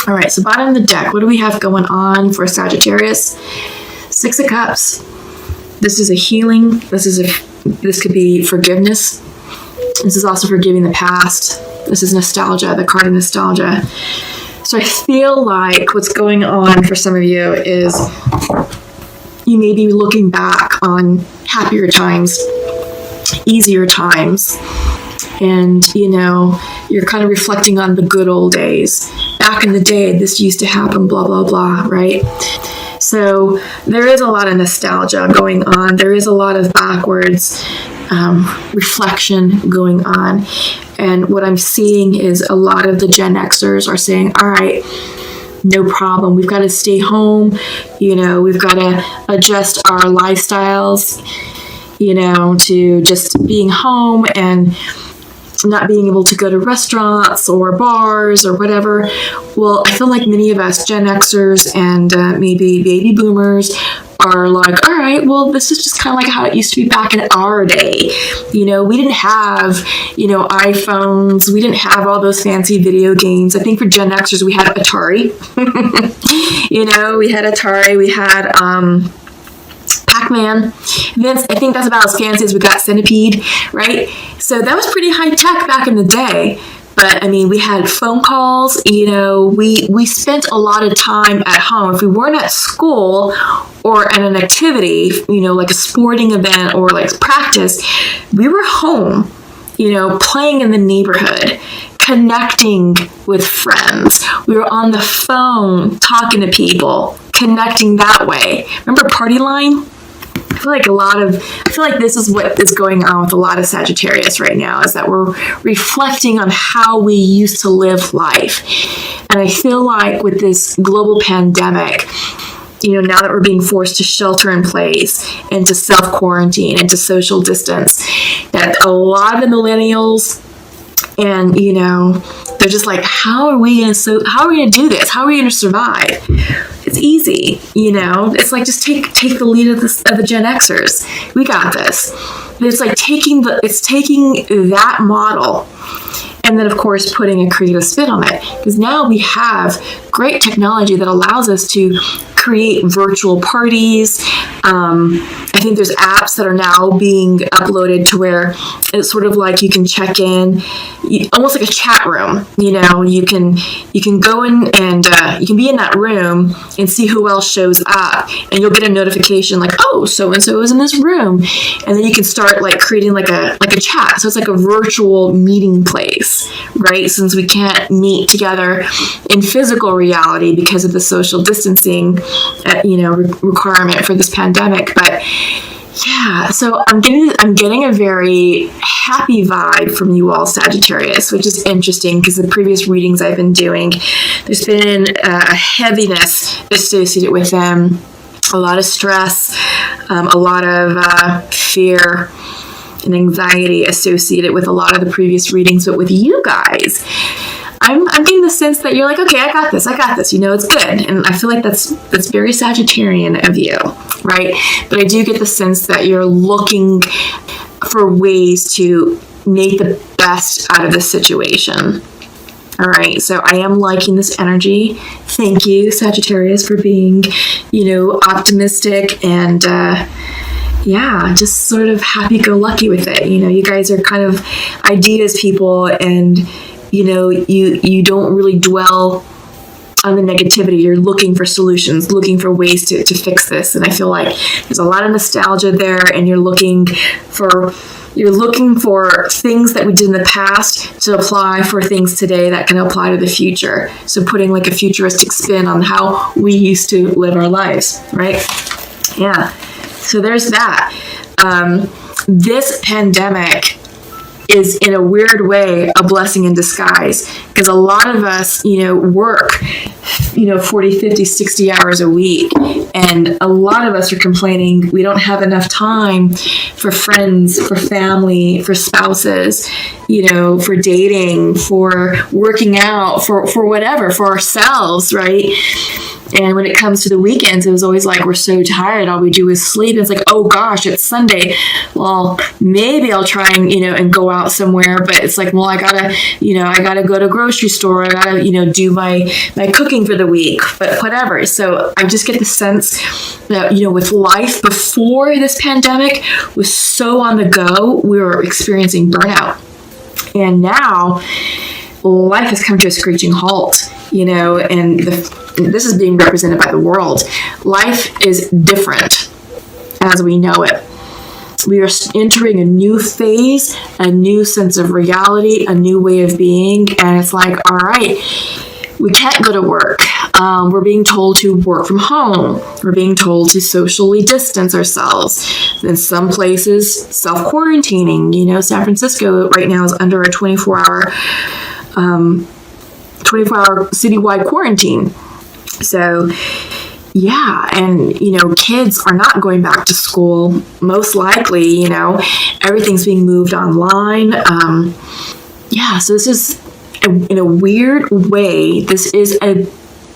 All right, so bottom of the deck, what do we have going on for Sagittarius? Six of Cups. This is a healing. This could be forgiveness. This is also forgiving the past. This is nostalgia, the card of nostalgia. So I feel like what's going on for some of you is you may be looking back on happier times, easier times, and, you're kind of reflecting on the good old days. Back in the day, this used to happen, blah, blah, blah, right? So there is a lot of nostalgia going on. There is a lot of backwards reflection going on. And what I'm seeing is a lot of the Gen Xers are saying, all right, no problem. We've got to stay home. We've got to adjust our lifestyles, to just being home and not being able to go to restaurants or bars or whatever. Well, I feel like many of us Gen Xers and maybe baby boomers are like, all right, well, this is just kind of like how it used to be back in our day. We didn't have, iPhones. We didn't have all those fancy video games. I think for Gen Xers, we had Atari. We had Atari. We had Pac-Man. Then I think that's about as fancy as we got. Centipede, right? So that was pretty high tech back in the day. But we had phone calls. We spent a lot of time at home. If we weren't at school or at an activity, like a sporting event or like practice, we were home, playing in the neighborhood, connecting with friends. We were on the phone talking to people, connecting that way. Remember Party Line? I feel like this is what is going on with a lot of Sagittarius right now, is that we're reflecting on how we used to live life. And I feel like with this global pandemic, now that we're being forced to shelter in place and to self-quarantine and to social distance, that a lot of the millennials and, they're just like, how are we going to do this? How are we going to survive? It's easy, It's like, just take the lead of the Gen Xers. We got this. But it's like taking that model and then, of course, putting a creative spin on it. Because now we have great technology that allows us to create virtual parties. I think there's apps that are now being uploaded to where it's sort of like you can check in, almost like a chat room. You can go in and you can be in that room and see who else shows up, and you'll get a notification like, oh, so and so is in this room, and then you can start like creating like a chat. So it's like a virtual meeting place, right? Since we can't meet together in physical reality because of the social distancing, requirement for this pandemic. But yeah, so I'm getting a very happy vibe from you all, Sagittarius, which is interesting because the previous readings I've been doing, there's been a heaviness associated with them, a lot of stress, a lot of fear and anxiety associated with a lot of the previous readings. But with you guys, I'm getting the sense that you're like, okay, I got this, it's good. And I feel like that's very Sagittarian of you, right? But I do get the sense that you're looking for ways to make the best out of this situation. All right, so I am liking this energy. Thank you, Sagittarius, for being, optimistic and, just sort of happy-go-lucky with it. You guys are kind of ideas people, and you don't really dwell on the negativity. You're looking for solutions, looking for ways to fix this. And I feel like there's a lot of nostalgia there, and you're looking for things that we did in the past to apply for things today that can apply to the future. So putting like a futuristic spin on how we used to live our lives, right? Yeah. So there's that. This pandemic is in a weird way a blessing in disguise, because a lot of us, work, 40, 50, 60 hours a week. And a lot of us are complaining we don't have enough time for friends, for family, for spouses, for dating, for working out, for whatever, for ourselves, right? And when it comes to the weekends, it was always like, we're so tired, all we do is sleep. And it's like, oh gosh, it's Sunday. Well, maybe I'll try and go out somewhere, but it's like, well, I gotta go to grocery store. I gotta, do my cooking for the week, but whatever. So I just get the sense that, with life before this pandemic was so on the go, we were experiencing burnout. And now life has come to a screeching halt, and this is being represented by the world. Life is different as we know it. We are entering a new phase, a new sense of reality, a new way of being. And it's like, all right, we can't go to work. We're being told to work from home. We're being told to socially distance ourselves. In some places, self-quarantining. San Francisco right now is under a 24-hour citywide quarantine. So, yeah, and, kids are not going back to school, most likely, everything's being moved online. So this is, in a weird way, this is a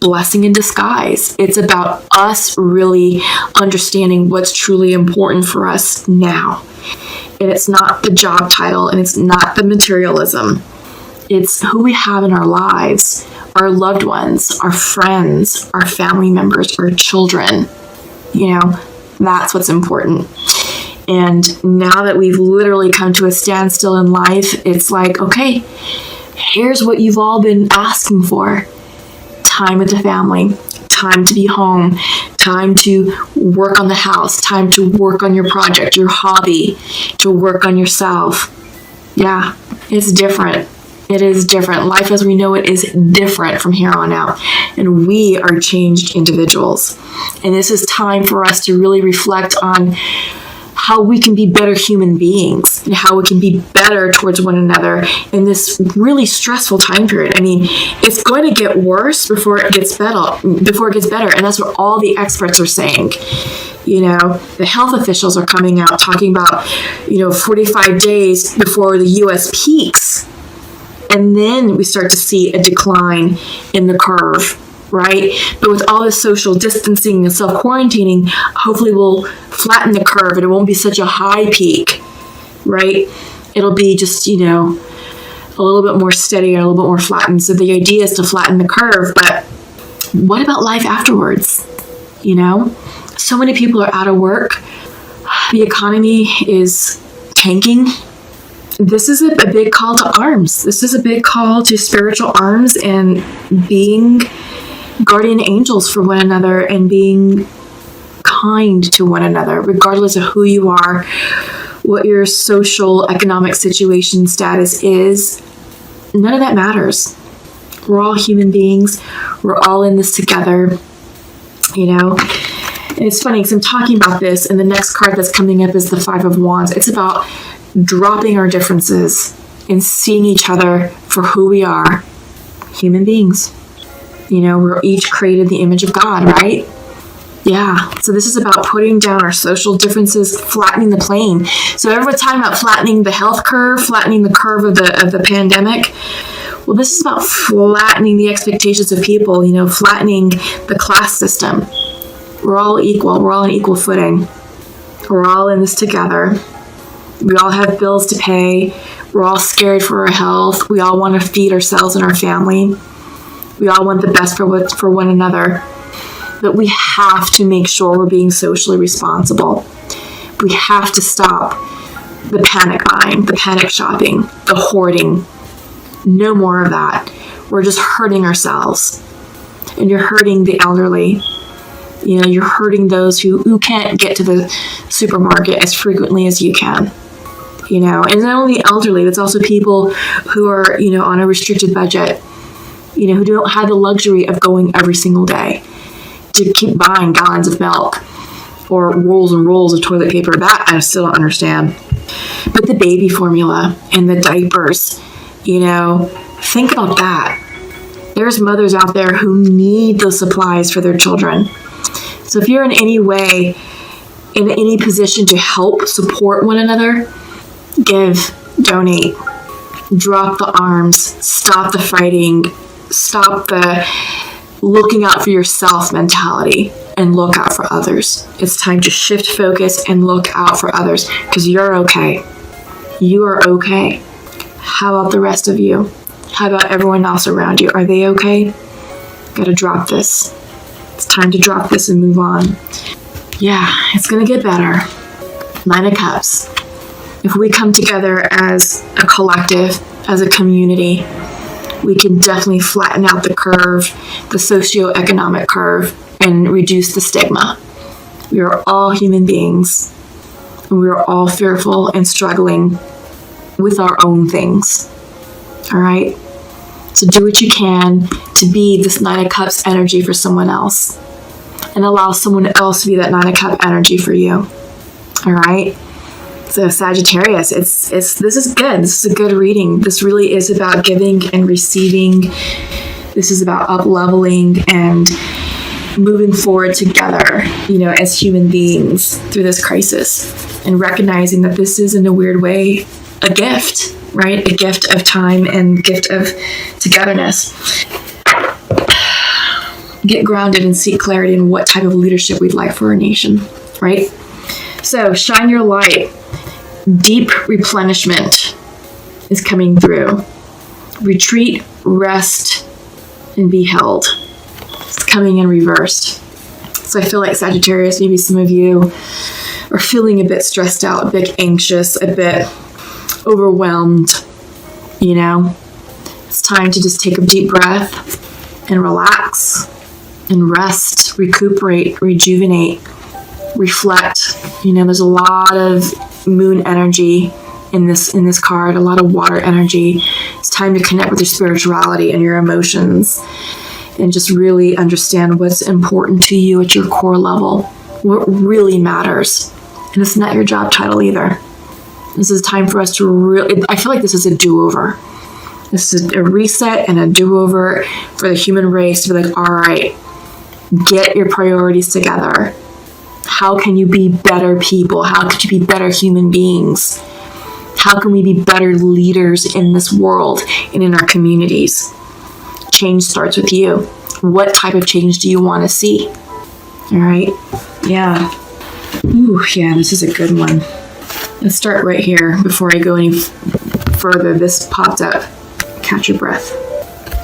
blessing in disguise. It's about us really understanding what's truly important for us now. And it's not the job title, and it's not the materialism. It's who we have in our lives, our loved ones, our friends, our family members, our children. That's what's important. And now that we've literally come to a standstill in life, it's like, okay, here's what you've all been asking for. Time with the family, time to be home, time to work on the house, time to work on your project, your hobby, to work on yourself. Yeah, it's different. It is different. Life as we know it is different from here on out. And we are changed individuals. And this is time for us to really reflect on how we can be better human beings and how we can be better towards one another in this really stressful time period. I mean, it's going to get worse before it gets better. And that's what all the experts are saying. The health officials are coming out talking about, 45 days before the U.S. peaks. And then we start to see a decline in the curve, right? But with all this social distancing and self-quarantining, hopefully we'll flatten the curve and it won't be such a high peak, right? It'll be just, a little bit more steady or a little bit more flattened. So the idea is to flatten the curve, but what about life afterwards? So many people are out of work. The economy is tanking. This is a big call to arms. This is a big call to spiritual arms and being guardian angels for one another and being kind to one another, regardless of who you are, what your social, economic situation status is. None of that matters. We're all human beings. We're all in this together, And it's funny because I'm talking about this, and the next card that's coming up is the Five of Wands. It's about dropping our differences and seeing each other for who we are, human beings. We're each created in the image of God, right? Yeah. So this is about putting down our social differences, flattening the plane. So everyone's talking about flattening the health curve, flattening the curve of the pandemic. Well, this is about flattening the expectations of people, flattening the class system. We're all equal. We're all on equal footing. We're all in this together. We all have bills to pay. We're all scared for our health. We all want to feed ourselves and our family. We all want the best for one another. But we have to make sure we're being socially responsible. We have to stop the panic buying, the panic shopping, the hoarding. No more of that. We're just hurting ourselves. And you're hurting the elderly. You're hurting those who can't get to the supermarket as frequently as you can. And not only elderly, but it's also people who are, on a restricted budget, who don't have the luxury of going every single day to keep buying gallons of milk or rolls and rolls of toilet paper. That I still don't understand. But the baby formula and the diapers, think about that. There's mothers out there who need those supplies for their children. So if you're in any way, in any position to help support one another, give, donate, drop the arms, stop the fighting, stop the looking out for yourself mentality and look out for others. It's time to shift focus and look out for others, because you're okay. You are okay. How about the rest of you? How about everyone else around you? Are they okay? Gotta drop this. It's time to drop this and move on. Yeah, it's gonna get better. 9 of Cups. If we come together as a collective, as a community, we can definitely flatten out the curve, the socioeconomic curve, and reduce the stigma. We are all human beings, and we are all fearful and struggling with our own things. All right? So do what you can to be this 9 of Cups energy for someone else, and allow someone else to be that 9 of Cups energy for you. All right? So Sagittarius, this is good. This is a good reading. This really is about giving and receiving. This is about up-leveling and moving forward together, as human beings through this crisis, and recognizing that this is, in a weird way, a gift, right? A gift of time and gift of togetherness. Get grounded and seek clarity in what type of leadership we'd like for our nation, right? So shine your light. Deep replenishment is coming through. Retreat, rest, and be held. It's coming in reversed. So I feel like Sagittarius, maybe some of you are feeling a bit stressed out, a bit anxious, a bit overwhelmed. It's time to just take a deep breath and relax and rest, recuperate, rejuvenate, reflect. There's a lot of moon energy in this card, a lot of water energy. It's time to connect with your spirituality and your emotions, and just really understand what's important to you at your core level, what really matters. And it's not your job title either. This is time for us to really, I feel like this is a do-over. This is a reset and a do-over for the human race to be like, all right, get your priorities together. How can you be better people? How could you be better human beings? How can we be better leaders in this world and in our communities? Change starts with you. What type of change do you want to see? All right. Yeah. Ooh, yeah, this is a good one. Let's start right here before I go any further. This popped up. Catch your breath.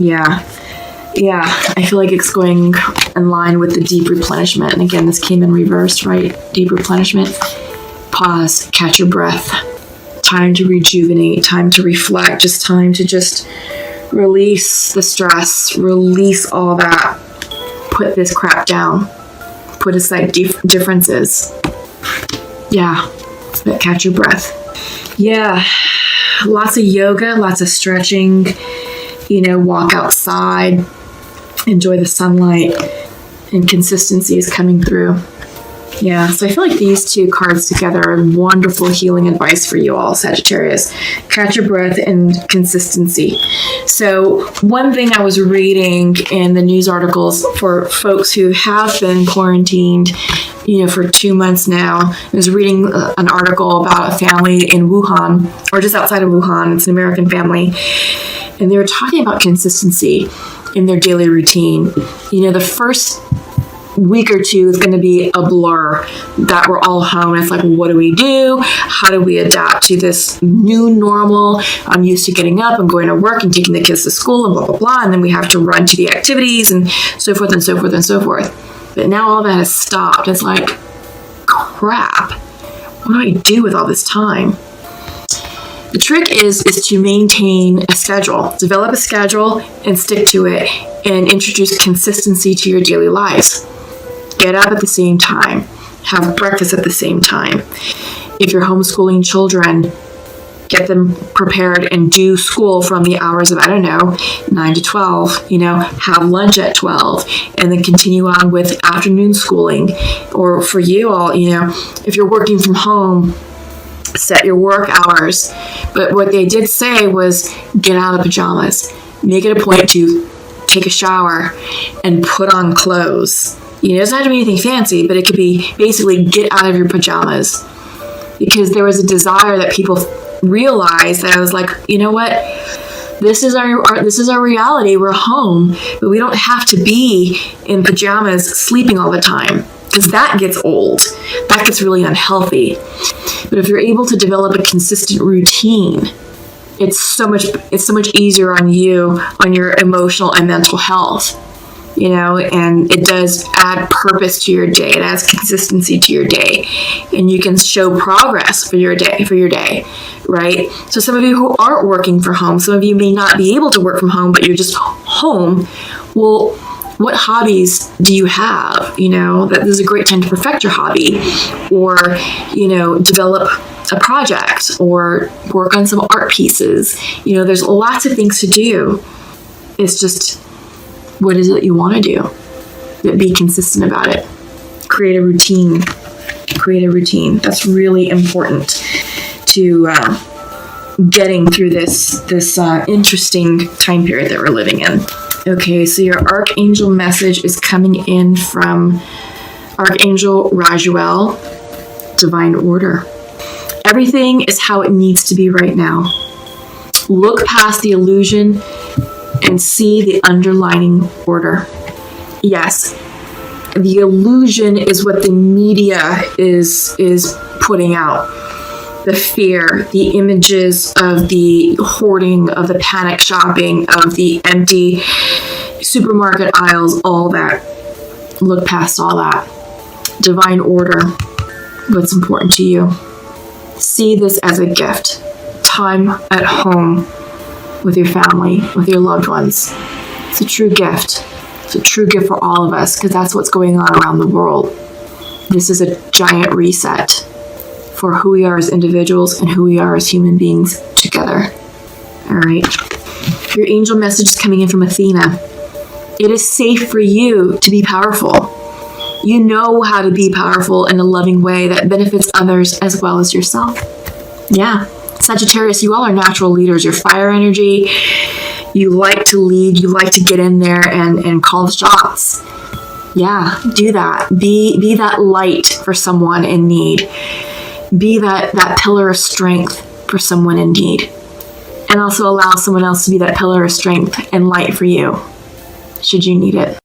Yeah, I feel like it's going in line with the deep replenishment. And again, this came in reverse, right? Deep replenishment. Pause, catch your breath. Time to rejuvenate, time to reflect, just time to just release the stress, release all that. Put this crap down. Put aside differences. Yeah, but catch your breath. Yeah, lots of yoga, lots of stretching, walk outside, enjoy the sunlight, and consistency is coming through. Yeah, so I feel like these two cards together are wonderful healing advice for you all, Sagittarius. Catch your breath and consistency. So one thing I was reading in the news articles for folks who have been quarantined, for 2 months now, I was reading an article about a family in Wuhan, or just outside of Wuhan. It's an American family. And they were talking about consistency in their daily routine. The first week or two is going to be a blur, that we're all home. It's like, what do we do? How do we adapt to this new normal? I'm used to getting up and going to work and taking the kids to school and blah, blah, blah. And then we have to run to the activities and so forth and so forth and so forth. But now all that has stopped. It's like, crap. What do I do with all this time? The trick is to maintain a schedule. Develop a schedule and stick to it, and introduce consistency to your daily lives. Get up at the same time. Have breakfast at the same time. If you're homeschooling children, get them prepared and do school from the hours of, 9 to 12, have lunch at 12, and then continue on with afternoon schooling. Or for you all, if you're working from home, set your work hours. But what they did say was get out of pajamas. Make it a point to take a shower and put on clothes. It doesn't have to be anything fancy, but it could be basically get out of your pajamas. Because there was a desire that people realized that I was like, you know what? This is our reality. We're home, but we don't have to be in pajamas sleeping all the time, because that gets old. That gets really unhealthy. But if you're able to develop a consistent routine, it's so much easier on you, on your emotional and mental health, and it does add purpose to your day. It adds consistency to your day, and you can show progress for your day, right? So some of you who aren't working from home, some of you may not be able to work from home, but you're just home. Well, what hobbies do you have? That this is a great time to perfect your hobby, or, develop a project, or work on some art pieces. There's lots of things to do. It's just, what is it that you want to do? But be consistent about it. Create a routine. That's really important to getting through this interesting time period that we're living in. Okay, so your archangel message is coming in from Archangel Rajuel, Divine Order. Everything is how it needs to be right now. Look past the illusion and see the underlying order. Yes, the illusion is what the media is putting out. The fear, the images of the hoarding, of the panic shopping, of the empty supermarket aisles, all that. Look past all that. Divine order, what's important to you. See this as a gift. Time at home with your family, with your loved ones. It's a true gift. It's a true gift for all of us, because that's what's going on around the world. This is a giant reset for who we are as individuals and who we are as human beings together. All right. Your angel message is coming in from Athena. It is safe for you to be powerful. You know how to be powerful in a loving way that benefits others as well as yourself. Yeah. Sagittarius, you all are natural leaders. You're fire energy. You like to lead. You like to get in there and call the shots. Yeah, do that. Be that light for someone in need. Be that pillar of strength for someone in need. And also allow someone else to be that pillar of strength and light for you, should you need it.